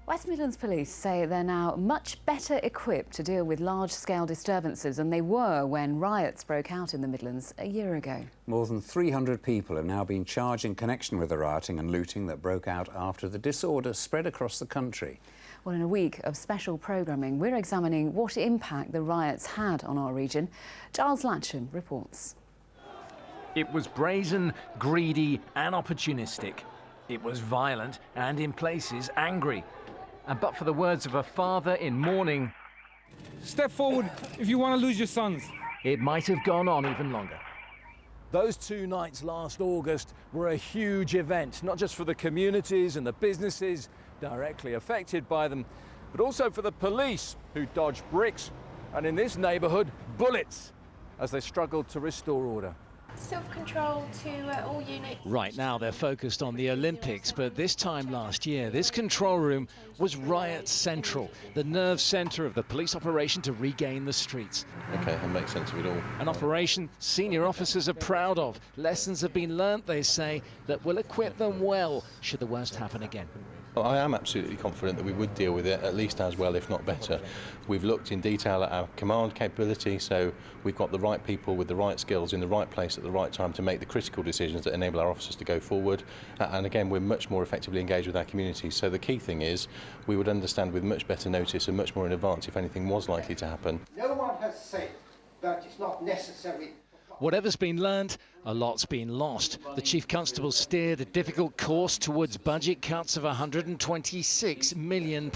West Midlands Police say they're now much better equipped to deal with large-scale disturbances than they were when riots broke out in the Midlands a year ago. More than 300 people have now been charged in connection with the rioting and looting that broke out after the disorder spread across the country. Well, in a week of special programming, we're examining what impact the riots had on our region. Giles Latcham reports. It was brazen, greedy and opportunistic. It was violent and, in places, angry. And but for the words of a father in mourning, "Step forward if you want to lose your sons." It might have gone on even longer. Those 2 nights last August were a huge event, not just for the communities and the businesses directly affected by them, but also for the police, who dodged bricks and, in this neighbourhood, bullets as they struggled to restore order. Self-control to all units. Right now they're focused on the Olympics, but this time last year, this control room was riot central, the nerve centre of the police operation to regain the streets. OK, that makes sense of it all. An operation senior officers are proud of. Lessons have been learnt, they say, that will equip them well should the worst happen again. Well, I am absolutely confident that we would deal with it at least as well, if not better. We've looked in detail at our command capability, so we've got the right people with the right skills in the right place at the right time to make the critical decisions that enable our officers to go forward. And again, we're much more effectively engaged with our communities. So the key thing is we would understand with much better notice and much more in advance if anything was likely to happen. No one has said that it's not necessary. Whatever's been learned, a lot's been lost. The Chief Constable steered a difficult course towards budget cuts of £126 million.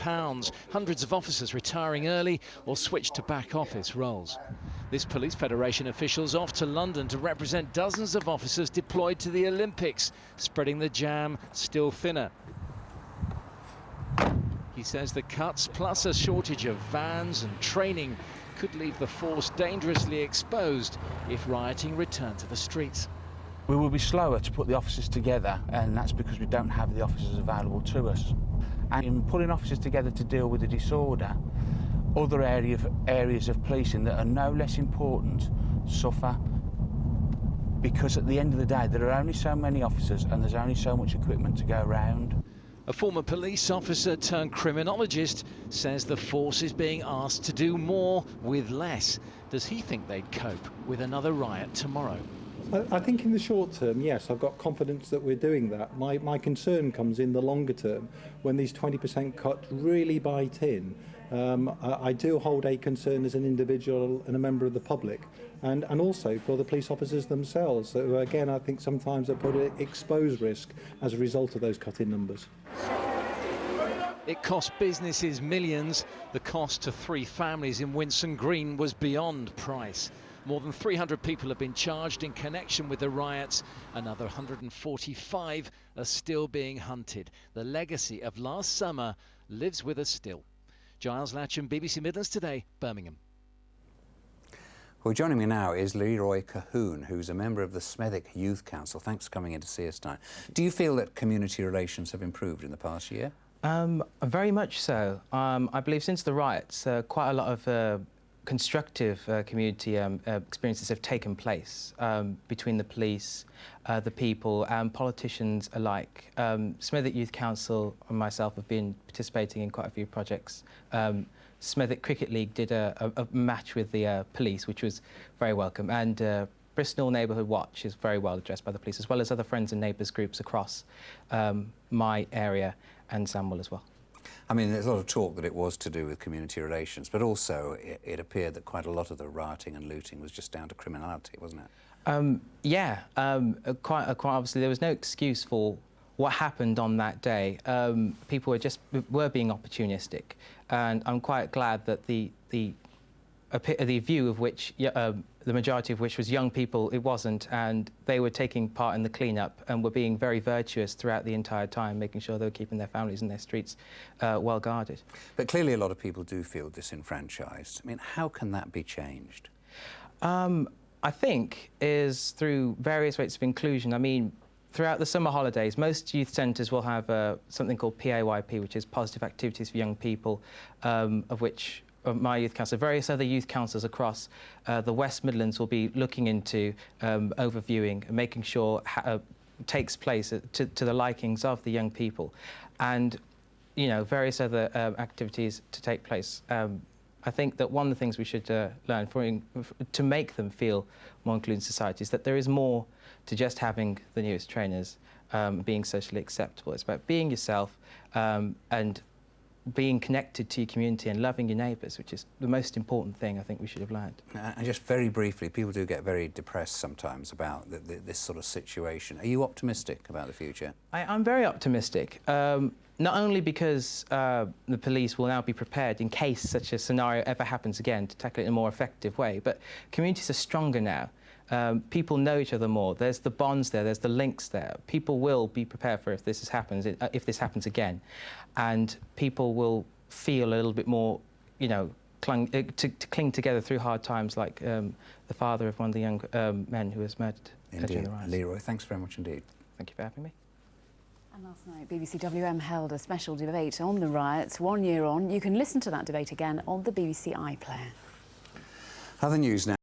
Hundreds of officers retiring early or switched to back office roles. This Police Federation official's off to London to represent dozens of officers deployed to the Olympics, spreading the jam still thinner. He says the cuts, plus a shortage of vans and training, could leave the force dangerously exposed if rioting returned to the streets. We will be slower to put the officers together, and that's because we don't have the officers available to us. And in putting officers together to deal with the disorder, other areas of policing that are no less important suffer, because at the end of the day there are only so many officers and there's only so much equipment to go around. A former police officer turned criminologist says the force is being asked to do more with less. Does he think they'd cope with another riot tomorrow? I think in the short term, yes, I've got confidence that we're doing that. My concern comes in the longer term, when these 20% cuts really bite in. I do hold a concern as an individual and a member of the public, and also for the police officers themselves. So again, I think sometimes they're put at exposed risk as a result of those cut-in numbers. It cost businesses millions. The cost to 3 families in Winson Green was beyond price. More than 300 people have been charged in connection with the riots. Another 145 are still being hunted. The legacy of last summer lives with us still. Giles Latcham, BBC Midlands Today, Birmingham. Well, joining me now is Leroy Cohoone, who's a member of the Smethwick Youth Council. Thanks for coming in to see us tonight. Do you feel that community relations have improved in the past year? Very much so. I believe since the riots, quite a lot of constructive community experiences have taken place between the police, the people and politicians alike. Smethwick Youth Council and myself have been participating in quite a few projects. Smethwick Cricket League did a match with the police, which was very welcome, and Bristol Neighbourhood Watch is very well addressed by the police, as well as other friends and neighbours groups across my area and Sandwell as well. I mean, there's a lot of talk that it was to do with community relations, but also it appeared that quite a lot of the rioting and looting was just down to criminality, wasn't it? Yeah, quite obviously there was no excuse for what happened on that day. People were being opportunistic, and I'm quite glad that the view of which the majority of which was young people, it wasn't, and they were taking part in the clean-up and were being very virtuous throughout the entire time, making sure they were keeping their families and their streets well guarded. But clearly a lot of people do feel disenfranchised. I mean, how can that be changed? I think is through various rates of inclusion. I mean, throughout the summer holidays, most youth centres will have something called PAYP, which is positive activities for young people, of which my youth council, various other youth councils across the West Midlands will be looking into overviewing and making sure takes place to the likings of the young people, and various other activities to take place. I think that one of the things we should learn to make them feel more included in society is that there is more to just having the newest trainers, being socially acceptable. It's about being yourself and being connected to your community and loving your neighbours, which is the most important thing I think we should have learned. And just very briefly, people do get very depressed sometimes about this sort of situation. Are you optimistic about the future? I'm very optimistic, not only because the police will now be prepared in case such a scenario ever happens again to tackle it in a more effective way, but communities are stronger now. People know each other more. There's the bonds there, there's the links there. People will be prepared for if this happens again. And people will feel a little bit more, to cling together through hard times, like the father of one of the young men who was murdered during the riots. Leroy, thanks very much indeed. Thank you for having me. And last night, BBC WM held a special debate on the riots. 1 year on, you can listen to that debate again on the BBC iPlayer. Other news now.